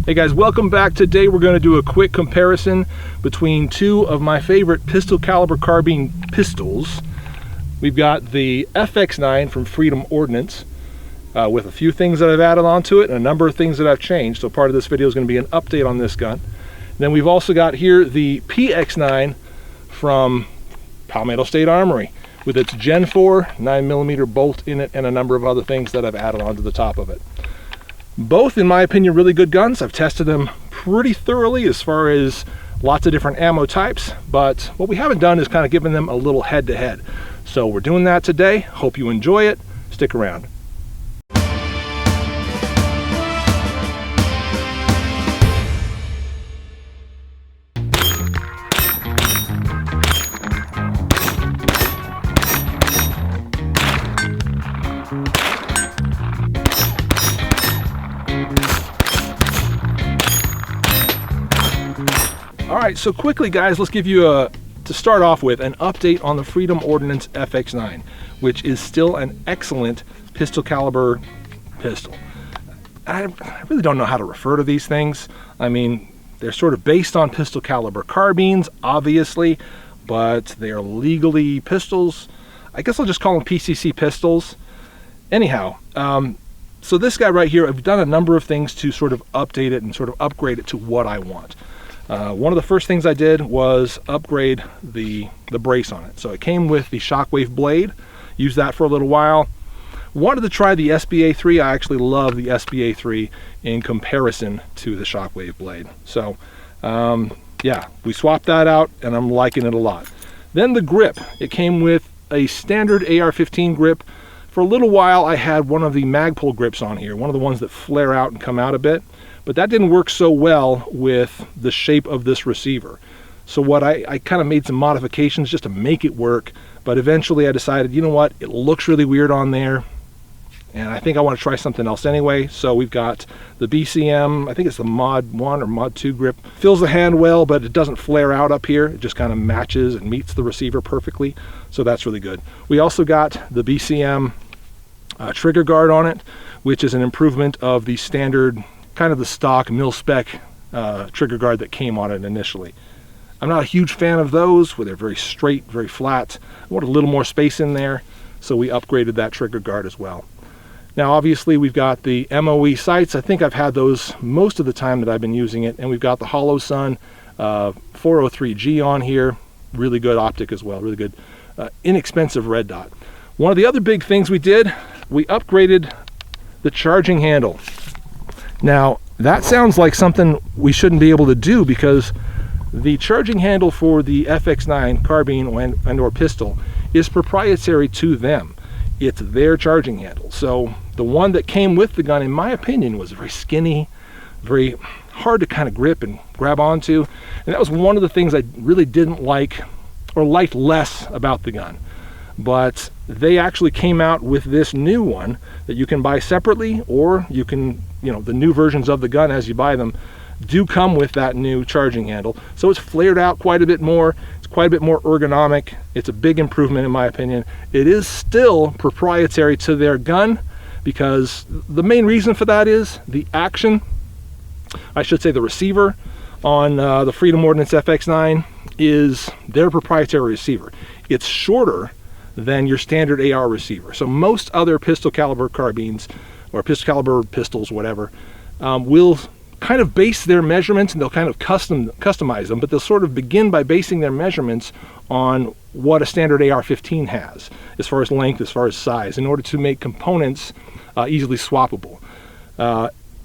Hey guys, welcome back. Today we're going to do a quick comparison between two of my favorite pistol caliber carbine pistols. We've got the FX9 from Freedom Ordnance with a few things that I've added onto it and a number of things that I've changed. So part of this video is going to be an update on this gun. Then we've also got here the PX9 from Palmetto State Armory with its Gen 4 9mm bolt in it and a number of other things that I've added onto the top of it. Both, in my opinion, really good guns. I've tested them pretty thoroughly as far as lots of different ammo types, but what we haven't done is kind of given them a little head-to-head. So we're doing that today. Hope you enjoy it. Stick around. Alright, so quickly guys, let's give you to start off with, an update on the Freedom Ordnance FX-9, which is still an excellent pistol caliber pistol. I really don't know how to refer to these things. I mean, they're sort of based on pistol caliber carbines, obviously, but they are legally pistols. I guess I'll just call them PCC Pistols. Anyhow, so this guy right here, I've done a number of things to sort of update it and sort of upgrade it to what I want. One of the first things I did was upgrade the brace on it. So it came with the Shockwave blade, used that for a little while. Wanted to try the SBA3. I actually love the SBA3 in comparison to the Shockwave blade. So yeah, we swapped that out and I'm liking it a lot. Then the grip, it came with a standard AR-15 grip. For a little while I had one of the Magpul grips on here, one of the ones that flare out and come out a bit. But that didn't work so well with the shape of this receiver. So what I kind of made some modifications just to make it work, but eventually I decided, you know what, it looks really weird on there, and I think I want to try something else anyway. So we've got the BCM, I think it's the Mod 1 or Mod 2 grip. Fills the hand well, but it doesn't flare out up here. It just kind of matches and meets the receiver perfectly. So that's really good. We also got the BCM trigger guard on it, which is an improvement of the standard, kind of the stock mil-spec trigger guard that came on it initially. I'm not a huge fan of those, where they're very straight, very flat. I want a little more space in there, so we upgraded that trigger guard as well. Now obviously we've got the MOE sights. I think I've had those most of the time that I've been using it, and we've got the Hollow Sun 403G on here. Really good optic as well, really good inexpensive red dot. One of the other big things we did, we upgraded the charging handle. Now, that sounds like something we shouldn't be able to do, because the charging handle for the FX9 carbine and or pistol is proprietary to them. It's their charging handle. So the one that came with the gun, in my opinion, was very skinny, very hard to kind of grip and grab onto. And that was one of the things I really didn't like, or liked less about the gun. But they actually came out with this new one that you can buy separately, or you can, you know, the new versions of the gun as you buy them do come with that new charging handle. So it's flared out quite a bit more. It's quite a bit more ergonomic. It's a big improvement in my opinion. It is still proprietary to their gun, because the main reason for that is the action, I should say the receiver on the Freedom Ordnance FX9 is their proprietary receiver. It's shorter than your standard AR receiver. So most other pistol caliber carbines or pistol caliber pistols, whatever, will kind of base their measurements, and they'll kind of customize them, but they'll sort of begin by basing their measurements on what a standard AR-15 has, as far as length, as far as size, in order to make components easily swappable.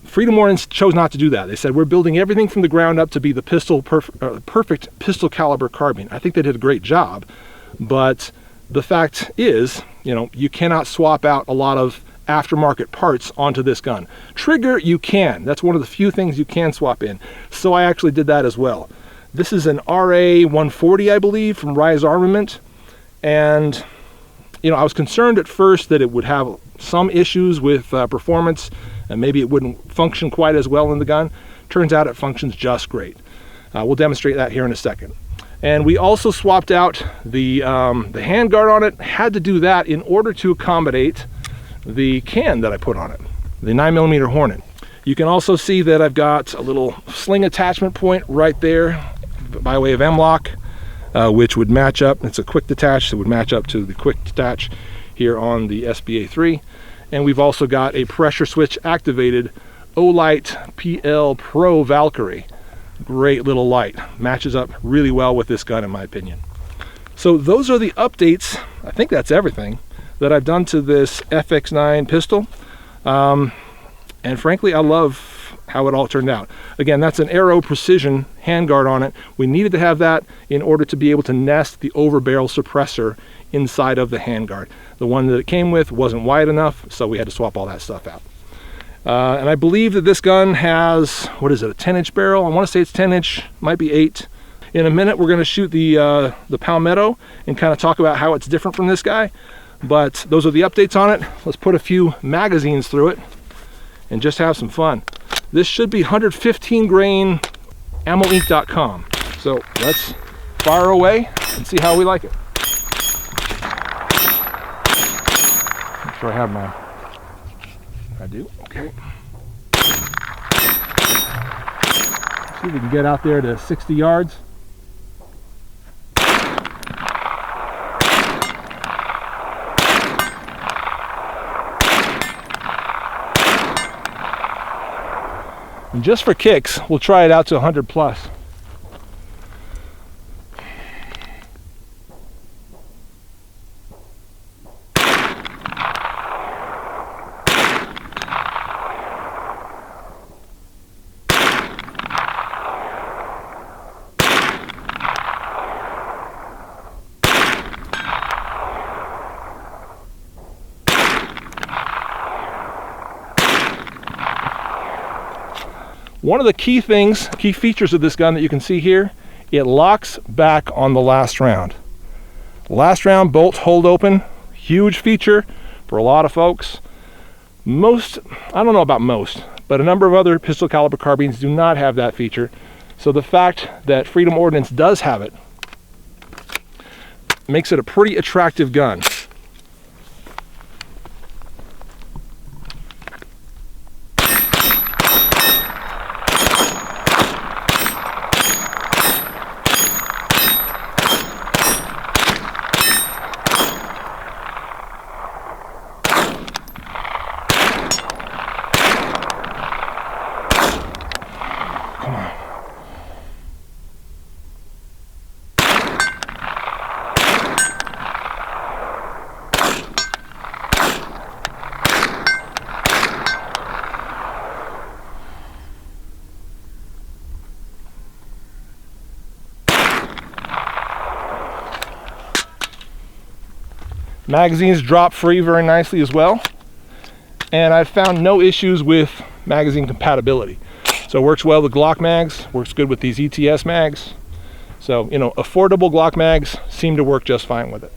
Freedom Ordnance chose not to do that. They said, we're building everything from the ground up to be the perfect pistol caliber carbine. I think they did a great job, but the fact is, you know, you cannot swap out a lot of aftermarket parts onto this gun. Trigger, you can. That's one of the few things you can swap in. So I actually did that as well. This is an RA-140, I believe, from Rise Armament. And, you know, I was concerned at first that it would have some issues with performance, and maybe it wouldn't function quite as well in the gun. Turns out it functions just great. We'll demonstrate that here in a second. And we also swapped out the handguard on it. Had to do that in order to accommodate the can that I put on it, the 9mm Hornet. You can also see that I've got a little sling attachment point right there by way of M-lock, which would match up. It's a quick detach, so it would match up to the quick detach here on the SBA3. And we've also got a pressure switch activated Olight PL Pro Valkyrie. Great little light. Matches up really well with this gun in my opinion. So those are the updates. I think that's everything that I've done to this FX9 pistol. And frankly, I love how it all turned out. Again, that's an Aero Precision handguard on it. We needed to have that in order to be able to nest the overbarrel suppressor inside of the handguard. The one that it came with wasn't wide enough, so we had to swap all that stuff out. And I believe that this gun has, what is it, a 10-inch barrel? I want to say it's 10-inch, might be 8. In a minute, we're going to shoot the Palmetto and kind of talk about how it's different from this guy. But those are the updates on it. Let's put a few magazines through it and just have some fun. This should be 115 grain ammoinc.com. So let's fire away and see how we like it. Make sure I have my, I do, okay. See if we can get out there to 60 yards. And just for kicks, we'll try it out to 100 plus. One of the key features of this gun that you can see here, it locks back on the last round. Last round bolts hold open, huge feature for a lot of folks. Most, I don't know about most, but a number of other pistol caliber carbines do not have that feature. So the fact that Freedom Ordnance does have it makes it a pretty attractive gun. Magazines drop free very nicely as well, and I've found no issues with magazine compatibility. So it works well with Glock mags, works good with these ETS mags. So, you know, affordable Glock mags seem to work just fine with it.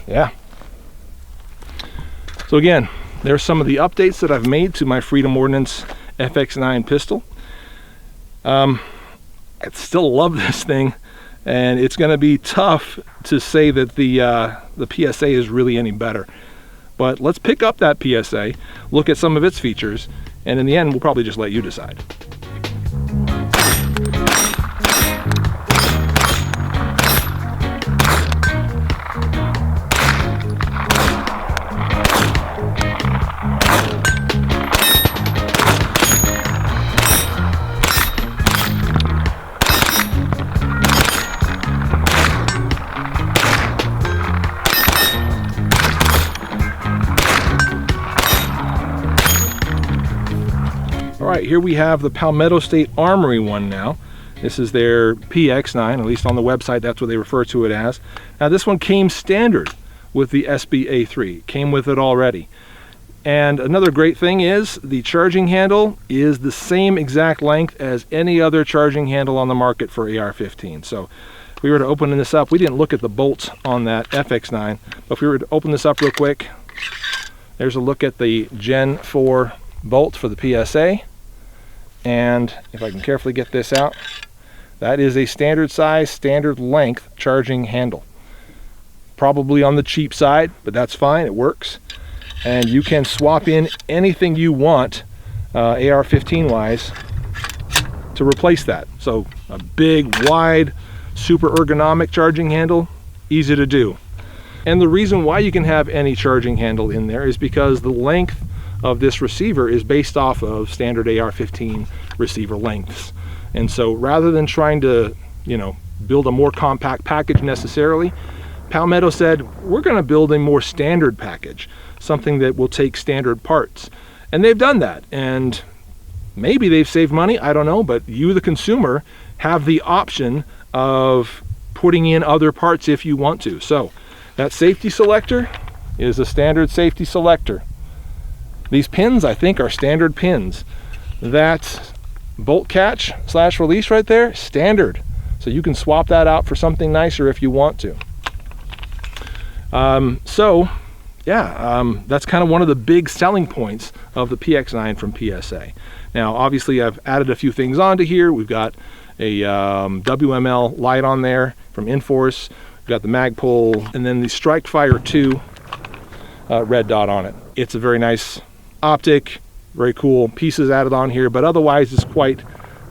Yeah. So again, there's some of the updates that I've made to my Freedom Ordnance FX9 pistol. I still love this thing, and it's going to be tough to say that the PSA is really any better. But let's pick up that PSA, look at some of its features, and in the end, we'll probably just let you decide. right, here we have the Palmetto State Armory one now. This is their PX9, at least on the website that's what they refer to it as. Now this one came standard with the SBA3, came with it already. And another great thing is the charging handle is the same exact length as any other charging handle on the market for AR-15. So if we were to open this up, we didn't look at the bolts on that FX9, but if we were to open this up real quick, there's a look at the Gen 4 bolt for the PSA. And if I can carefully get this out, that is a standard size, standard length charging handle. Probably on the cheap side, but that's fine, it works. And you can swap in anything you want AR-15 wise to replace that. So a big, wide, super ergonomic charging handle, easy to do. And the reason why you can have any charging handle in there is because the length of this receiver is based off of standard AR-15 receiver lengths. And so rather than trying to, build a more compact package necessarily, Palmetto said, we're going to build a more standard package, something that will take standard parts. And they've done that. And maybe they've saved money, I don't know, but you, the consumer, have the option of putting in other parts if you want to. So that safety selector is a standard safety selector. These pins, I think, are standard pins. That bolt catch / release right there, standard. So you can swap that out for something nicer if you want to. That's kind of one of the big selling points of the PX9 from PSA. Now, obviously, I've added a few things onto here. We've got a WML light on there from Inforce. We've got the Magpul, and then the Strike-Fire 2 red dot on it. It's a very nice optic, very cool pieces added on here, but otherwise it's quite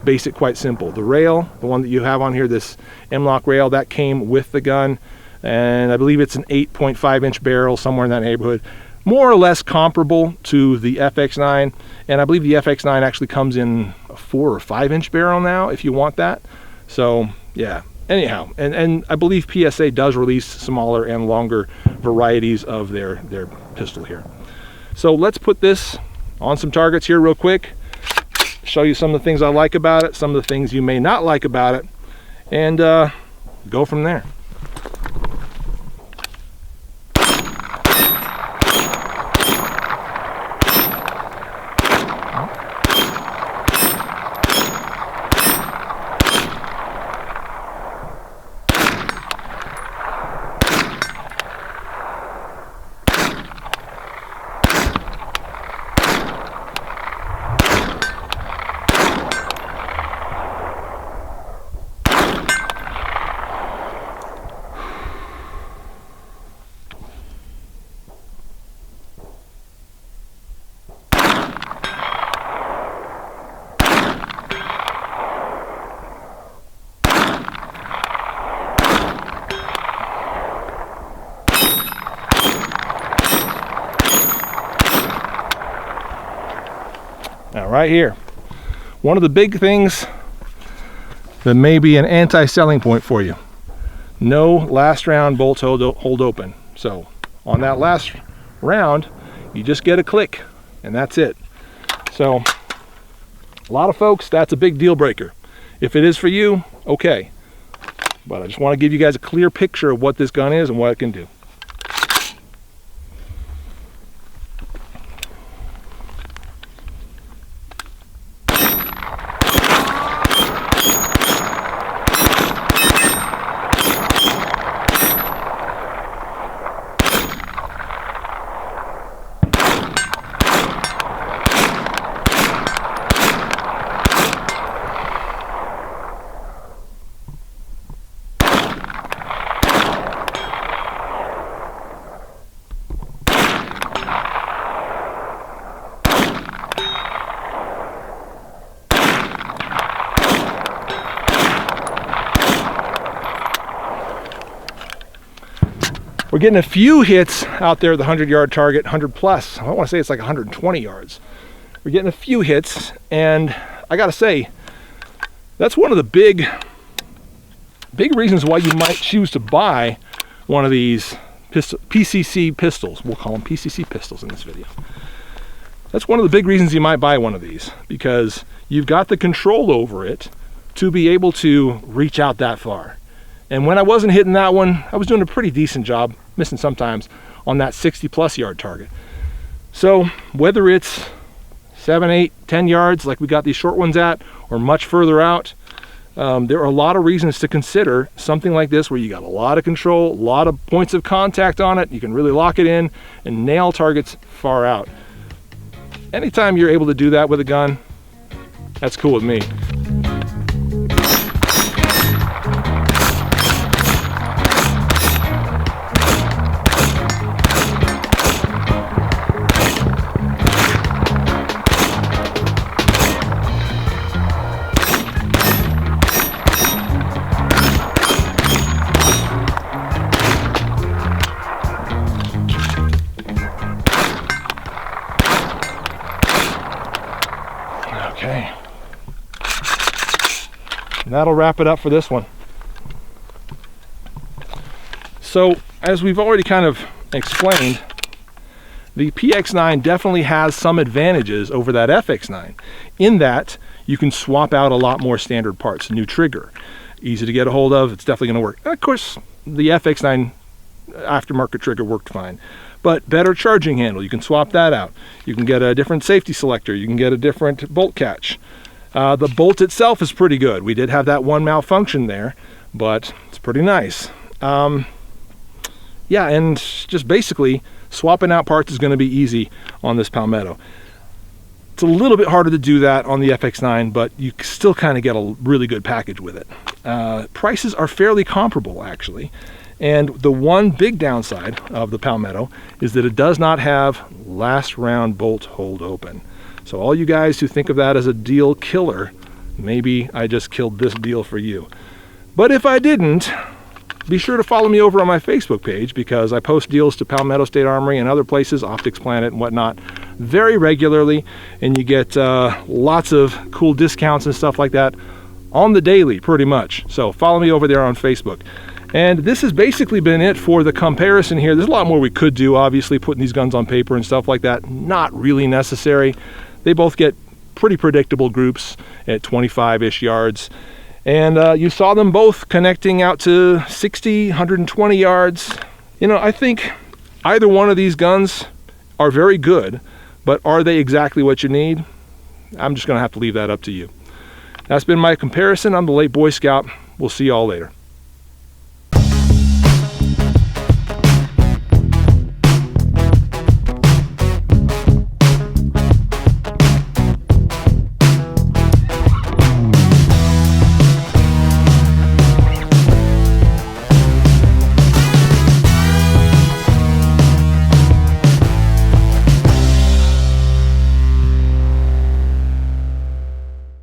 basic, quite simple. The rail, the one that you have on here, this M-LOK rail, that came with the gun. And I believe it's an 8.5 inch barrel, somewhere in that neighborhood, more or less comparable to the FX9. And I believe the FX9 actually comes in a 4 or 5 inch barrel now if you want that. So yeah, anyhow, and I believe PSA does release smaller and longer varieties of their pistol here. So let's put this on some targets here real quick, show you some of the things I like about it, some of the things you may not like about it, and go from there. Now right here, one of the big things that may be an anti-selling point for you. No last round bolts hold open. So on that last round, you just get a click and that's it. So a lot of folks, that's a big deal breaker. If it is for you, okay. But I just want to give you guys a clear picture of what this gun is and what it can do. We're getting a few hits out there, the 100-yard target, 100 plus. I want to say it's like 120 yards. We're getting a few hits, and I gotta say, that's one of the big reasons why you might choose to buy one of these PCC pistols. We'll call them PCC pistols in this video. That's one of the big reasons you might buy one of these, because you've got the control over it to be able to reach out that far. And when I wasn't hitting that one, I was doing a pretty decent job, missing sometimes, on that 60+ yard target. So whether it's 7, 8, 10 yards like we got these short ones at, or much further out, there are a lot of reasons to consider something like this where you got a lot of control, a lot of points of contact on it. You can really lock it in and nail targets far out. Anytime you're able to do that with a gun, that's cool with me. Okay, and that'll wrap it up for this one. So, as we've already kind of explained, the PX9 definitely has some advantages over that FX9 in that you can swap out a lot more standard parts. New trigger, easy to get a hold of, it's definitely going to work. And of course, the FX9 aftermarket trigger worked fine. But better charging handle, you can swap that out. You can get a different safety selector, you can get a different bolt catch. The bolt itself is pretty good. We did have that one malfunction there, but it's pretty nice. Yeah, and just basically swapping out parts is going to be easy on this Palmetto. It's a little bit harder to do that on the FX9, but you still kind of get a really good package with it. Prices are fairly comparable, actually. And the one big downside of the Palmetto is that it does not have last round bolt hold open. So all you guys who think of that as a deal killer, maybe I just killed this deal for you. But if I didn't, be sure to follow me over on my Facebook page, because I post deals to Palmetto State Armory and other places, Optics Planet and whatnot, very regularly, and you get lots of cool discounts and stuff like that on the daily, pretty much. So follow me over there on Facebook. And this has basically been it for the comparison here. There's a lot more we could do, obviously, putting these guns on paper and stuff like that. Not really necessary. They both get pretty predictable groups at 25-ish yards. And you saw them both connecting out to 60, 120 yards. You know, I think either one of these guns are very good, but are they exactly what you need? I'm just going to have to leave that up to you. That's been my comparison. I'm the Late Boy Scout. We'll see y'all later.